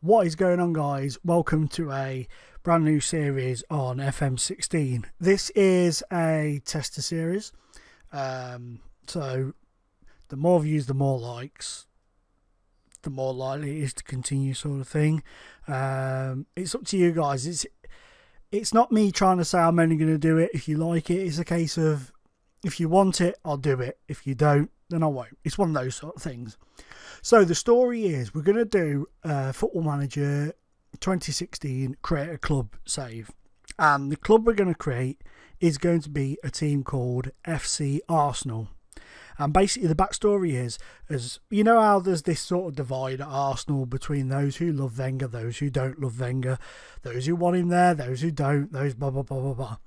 What is going on, guys? Welcome to a brand new series on FM16. This is a tester series, so the more views, the more likes, the more likely it is to continue, sort of thing. It's up to you guys. It's not me trying to say I'm only going to do it if you like it. It's a case of, if you want it, I'll do it. If you don't, then I won't. It's one of those sort of things. So the story is, we're going to do Football Manager 2016 create a club save. And the club we're going to create is going to be a team called FC Arsenal. And basically the backstory is, as you know how there's this sort of divide at Arsenal between those who love Wenger, those who don't love Wenger, those who want him there, those who don't, those blah, blah, blah, blah, blah.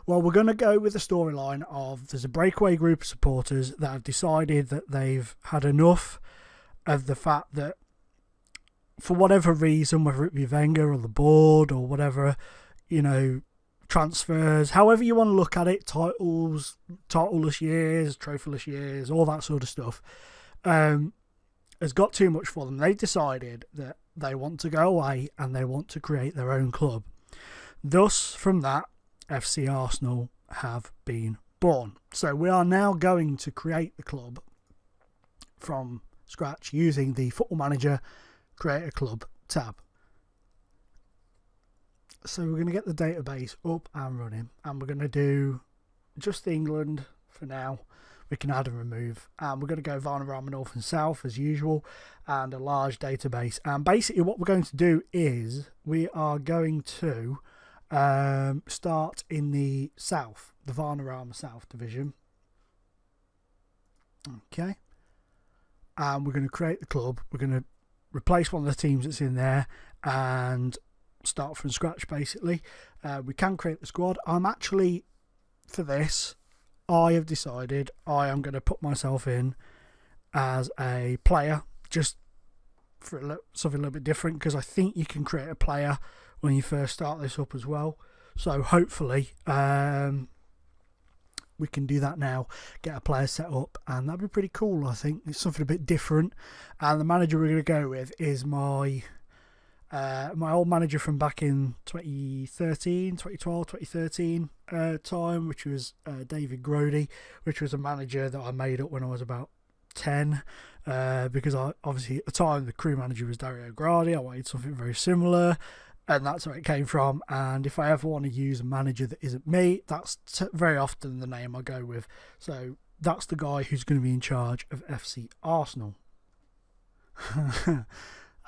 Well, we're going to go with the storyline of, there's a breakaway group of supporters that have decided that they've had enough of the fact that, for whatever reason, whether it be Wenger or the board or whatever, you know, transfers, however you want to look at it, titles, titleless years, trophyless years, all that sort of stuff, has got too much for them. They've decided that they want to go away and they want to create their own club. Thus, from that, FC Arsenal have been born. So we are now going to create the club from scratch using the Football Manager create a club tab. So we're going to get the database up and running, and we're going to do just England for now. We can add and remove, and we're going to go Vanarama North and South as usual, and a large database. And basically what we're going to do is we are going to start in the South, the Vanarama South division. Okay. And we're going to create the club. We're going to replace one of the teams that's in there and start from scratch, basically. We can create the squad. I'm actually, for this, I have decided I am going to put myself in as a player, just for something a little bit different, because I think you can create a player when you first start this up as well. So hopefully we can do that now, get a player set up, and that'd be pretty cool. I think it's something a bit different. And the manager we're going to go with is my old manager from back in 2013 time, which was David Grody, which was a manager that I made up when I was about 10, because I obviously at the time the crew manager was Dario Gradi. I wanted something very similar, and that's where it came from. And if I ever want to use a manager that isn't me, that's very often the name I go with. So that's the guy who's going to be in charge of FC Arsenal.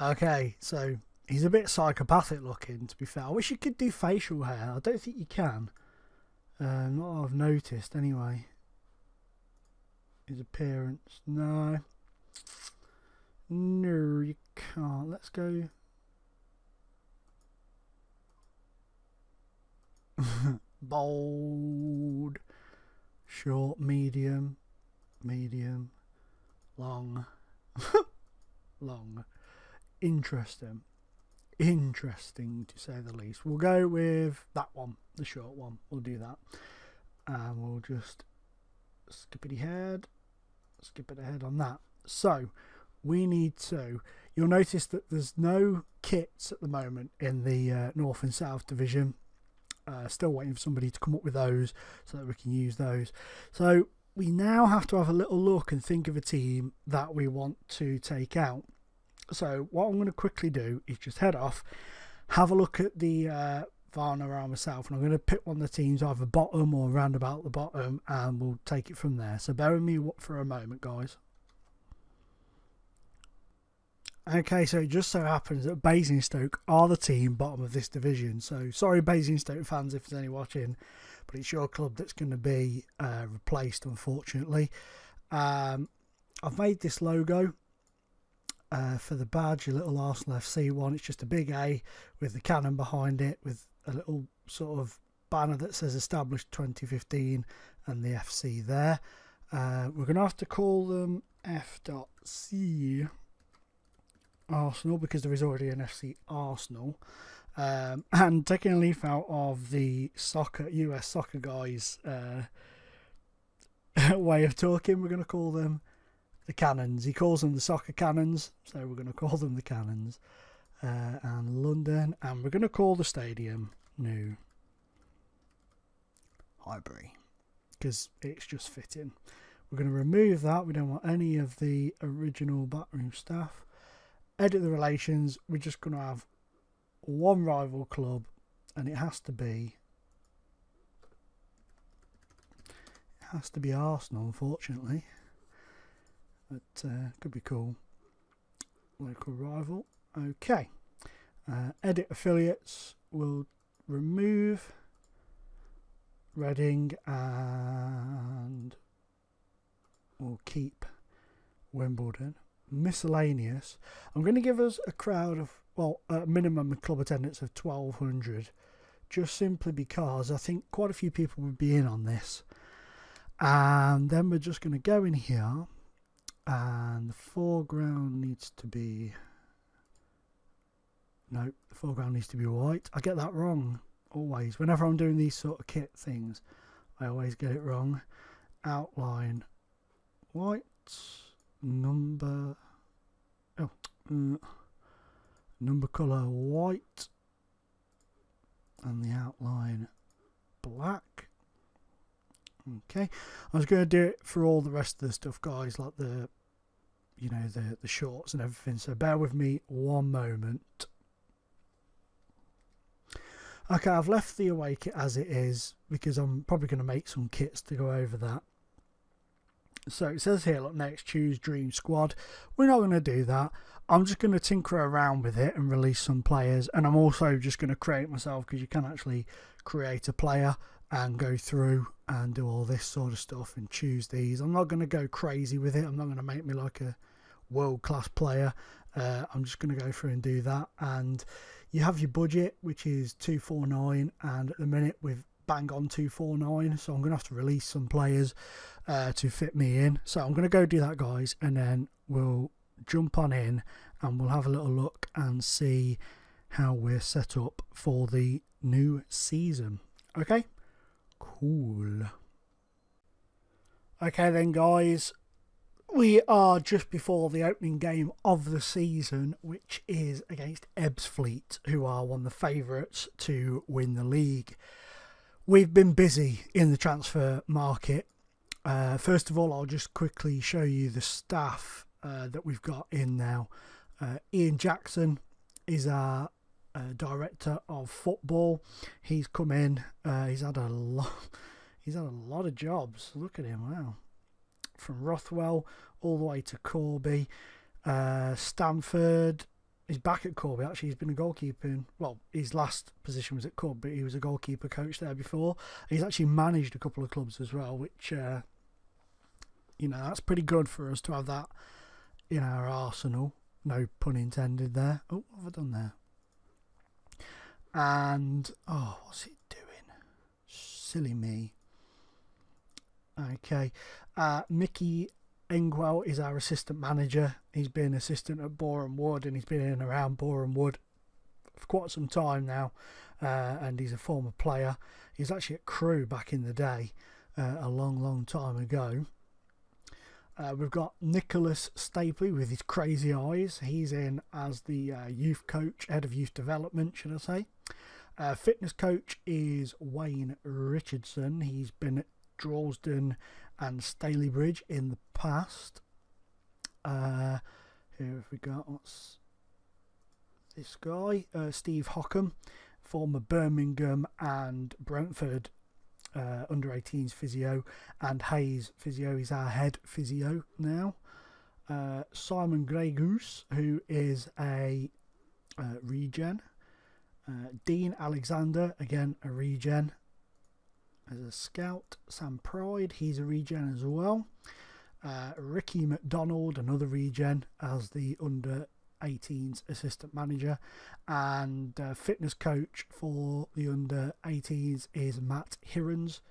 Okay, so he's a bit psychopathic looking, to be fair. I wish you could do facial hair. I don't think you can. Not what I've noticed anyway. His appearance, no, you can't. Let's go bold, short, medium, long, long, interesting to say the least. We'll go with that one, the short one. We'll do that, and we'll just skip it ahead on that. So we need to, you'll notice that there's no kits at the moment in the North and South division. Still waiting for somebody to come up with those so that we can use those. So we now have to have a little look and think of a team that we want to take out. So what I'm going to quickly do is just head off, have a look at the Vanarama South, and I'm going to pick one of the teams either bottom or round about the bottom, and we'll take it from there. So bear with me for a moment, guys. Okay, so it just so happens that Basingstoke are the team bottom of this division. So sorry, Basingstoke fans, if there's any watching, but it's your club that's going to be replaced, unfortunately. I've made this logo for the badge, a little Arsenal FC one. It's just a big A with the cannon behind it, with a little sort of banner that says established 2015 and the FC there. We're going to have to call them F.C. Arsenal because there is already an FC Arsenal, and taking a leaf out of the US soccer guys way of talking, we're going to call them the Cannons. He calls them the Soccer Cannons, so we're going to call them the Cannons. and London, and we're going to call the stadium New Highbury because it's just fitting. We're going to remove that. We don't want any of the original backroom staff. Edit the relations. We're just going to have one rival club, and it has to be Arsenal, unfortunately. But could be cool. Local rival. Okay. Edit affiliates. We'll remove Reading and we'll keep Wimbledon. Miscellaneous. I'm going to give us a crowd of, well, a minimum club attendance of 1,200, just simply because I think quite a few people would be in on this. And then we're just going to go in here, and the foreground needs to be, no, the foreground needs to be white. I get that wrong always. Whenever I'm doing these sort of kit things, I always get it wrong. Outline white, number colour white, and the outline black. Okay, I was going to do it for all the rest of the stuff, guys, like the shorts and everything, so bear with me one moment. Okay, I've left the away kit as it is because I'm probably going to make some kits to go over that. So it says here, look, next choose Dream Squad. We're not going to do that. I'm just going to tinker around with it and release some players, and I'm also just going to create myself, because you can actually create a player and go through and do all this sort of stuff and choose these. I'm not going to go crazy with it. I'm not going to make me like a world-class player. I'm just going to go through and do that. And you have your budget, which is 249, and at the minute we've bang on 249, so I'm going to have to release some players to fit me in. So I'm going to go do that, guys, and then we'll jump on in and we'll have a little look and see how we're set up for the new season. Okay, cool. Okay then, guys, we are just before the opening game of the season, which is against Ebbsfleet, who are one of the favourites to win the league. We've been busy in the transfer market. First of all, I'll just quickly show you the staff that we've got in now. Ian Jackson is our director of football. He's come in. He's had a lot of jobs. Look at him, wow. From Rothwell all the way to Corby, Stanford. He's back at Corby, actually. He's been a goalkeeper. Well, his last position was at Corby, but he was a goalkeeper coach there before. He's actually managed a couple of clubs as well, which, that's pretty good for us to have that in our arsenal. No pun intended there. Oh, what have I done there? And, what's he doing? Silly me. Okay. Mickey Engwell is our assistant manager. He's been assistant at Boreham Wood, and he's been in and around Boreham Wood for quite some time now, and he's a former player. He was actually at Crewe back in the day, a long time ago. We've got Nicholas Stapley with his crazy eyes. He's in as the youth coach, head of youth development, should I say. Fitness coach is Wayne Richardson. He's been at Droylsden and Stalybridge in the past. Here have we got, what's this guy? Steve Hockham, former Birmingham and Brentford under 18s physio, and Hayes physio. He's our head physio now. Simon Gregus, who is a regen. Dean Alexander, again a regen. As a scout. Sam Pride, he's a regen as well. Ricky McDonald, another regen, as the under 18s assistant manager. And fitness coach for the under 18s is Matt Hirons,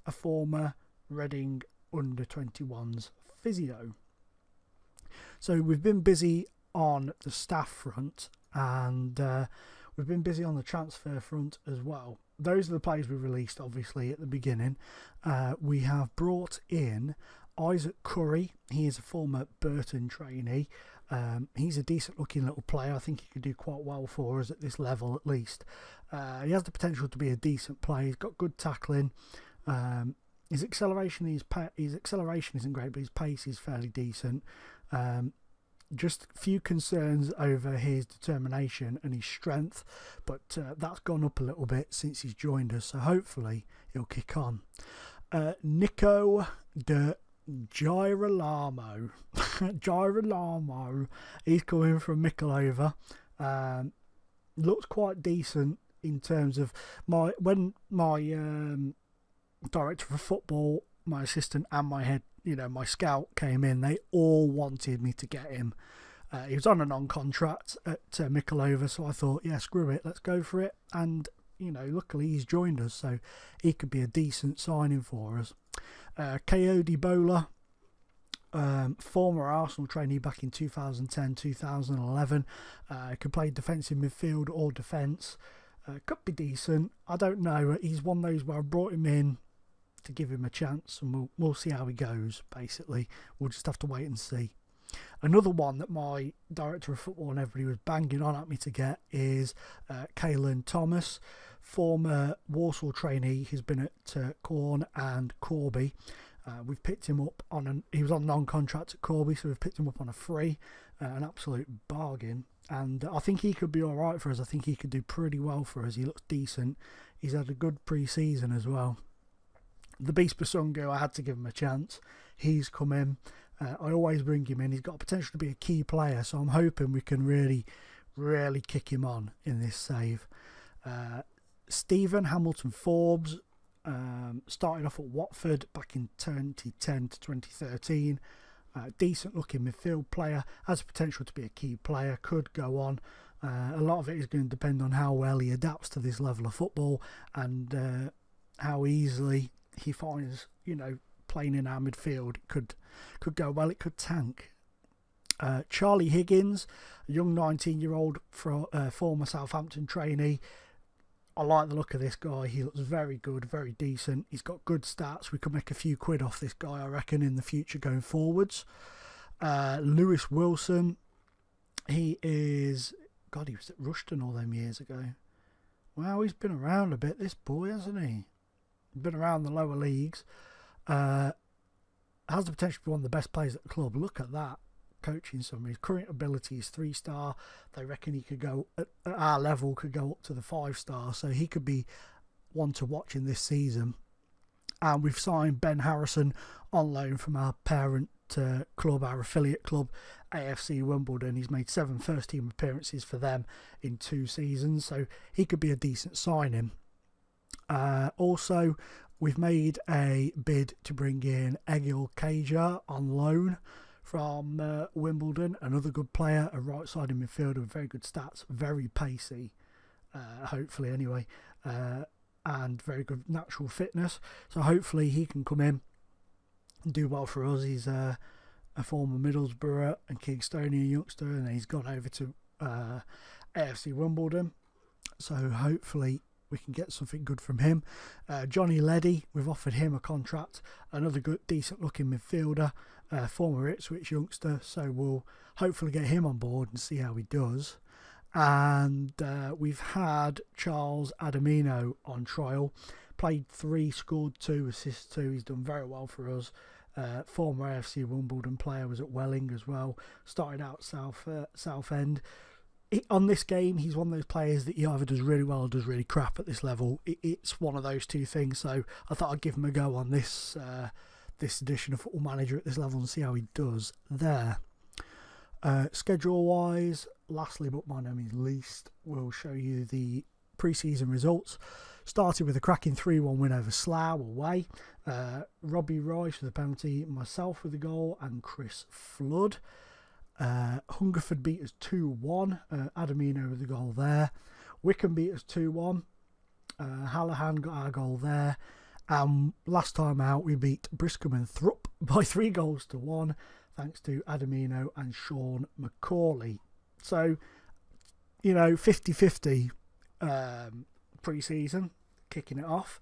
a former Reading under 21s physio. So we've been busy on the staff front, and we've been busy on the transfer front as well. Those are the players we released, obviously, at the beginning. We have brought in Isaac Curry. He is a former Burton trainee. He's a decent looking little player. I think he could do quite well for us at this level at least. He has the potential to be a decent player. He's got good tackling. His acceleration isn't great, but his pace is fairly decent. Just a few concerns over his determination and his strength, but that's gone up a little bit since he's joined us, so hopefully he'll kick on. Nico de Girolamo. Girolamo. He's coming from Mikolova. Looks quite decent in terms of my director of football, my assistant, and my head, my scout came in. They all wanted me to get him. He was on a non-contract at Mikolova, so I thought, yeah, screw it, let's go for it. And luckily he's joined us, so he could be a decent signing for us. Kayode Bola, former Arsenal trainee back in 2010-2011, could play defensive midfield or defence. Could be decent. I don't know. He's one of those where I brought him in to give him a chance, and we'll see how he goes. Basically, we'll just have to wait and see. Another one that my director of football and everybody was banging on at me to get is Kalin Thomas, former Walsall trainee. He's been at Corn and Corby. We've picked him up he was on non-contract at Corby, so we've picked him up on a free, an absolute bargain. And I think he could be all right for us. I think he could do pretty well for us. He looks decent. He's had a good pre-season as well. The Beast Basungu, I had to give him a chance. He's come in. I always bring him in. He's got potential to be a key player, so I'm hoping we can really, really kick him on in this save. Stephen Hamilton Forbes started off at Watford back in 2010 to 2013. Decent looking midfield player, has the potential to be a key player, could go on. A lot of it is going to depend on how well he adapts to this level of football and how easily he finds, playing in our midfield. It could go well, it could tank. Charlie Higgins, a young 19-year-old former Southampton trainee. I like the look of this guy. He looks very good, very decent. He's got good stats. We could make a few quid off this guy, I reckon, in the future going forwards. Lewis Wilson, he was at Rushton all them years ago. Wow, he's been around a bit, this boy, hasn't he? Been around the lower leagues. Has the potential to be one of the best players at the club. Look at that coaching summary. His current ability is 3-star. They reckon he could go at our level, could go up to the 5-star, so he could be one to watch in this season. And we've signed Ben Harrison on loan from our parent club, our affiliate club, AFC Wimbledon. He's made 7 first-team appearances for them in 2 seasons, so he could be a decent signing. Also, we've made a bid to bring in Egil Kaja on loan from Wimbledon, another good player, a right-sided midfielder with very good stats, very pacey, hopefully anyway, and very good natural fitness. So hopefully he can come in and do well for us. He's a former Middlesbrough and Kingstonian youngster, and he's gone over to AFC Wimbledon. So hopefully we can get something good from him. Johnny Leddy, we've offered him a contract, another good, decent-looking midfielder, former Ipswich youngster, so we'll hopefully get him on board and see how he does. And we've had Charles Adamino on trial, played 3, scored 2, assisted 2. He's done very well for us. Former AFC Wimbledon player, was at Welling as well, started out Southend. On this game, he's one of those players that he either does really well or does really crap at this level. It's one of those two things, so I thought I'd give him a go on this edition of Football Manager at this level and see how he does there. Schedule-wise, lastly but by no means least, we'll show you the pre-season results. Started with a cracking 3-1 win over Slough away. Robbie Rice with a penalty, myself with a goal, and Chris Flood. Hungerford beat us 2-1. Adamino with the goal there. Wickham beat us 2-1. Hallahan got our goal there. Last time out we beat Briscombe and Thrupp by 3-1, thanks to Adamino and Sean McCauley. So, 50-50 pre-season, kicking it off.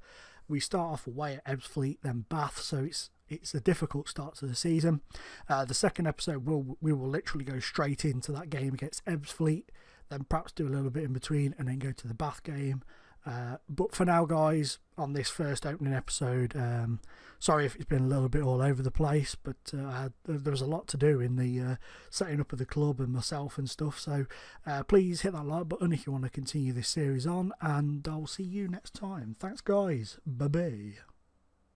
We start off away at Ebbsfleet, then Bath, so it's a difficult start to the season. The second episode, we will literally go straight into that game against Ebbsfleet, then perhaps do a little bit in between, and then go to the Bath game. But for now, guys, on this first opening episode, sorry if it's been a little bit all over the place, but there was a lot to do in the setting up of the club and myself and stuff. So please hit that like button if you want to continue this series on, and I'll see you next time. Thanks, guys. Bye-bye.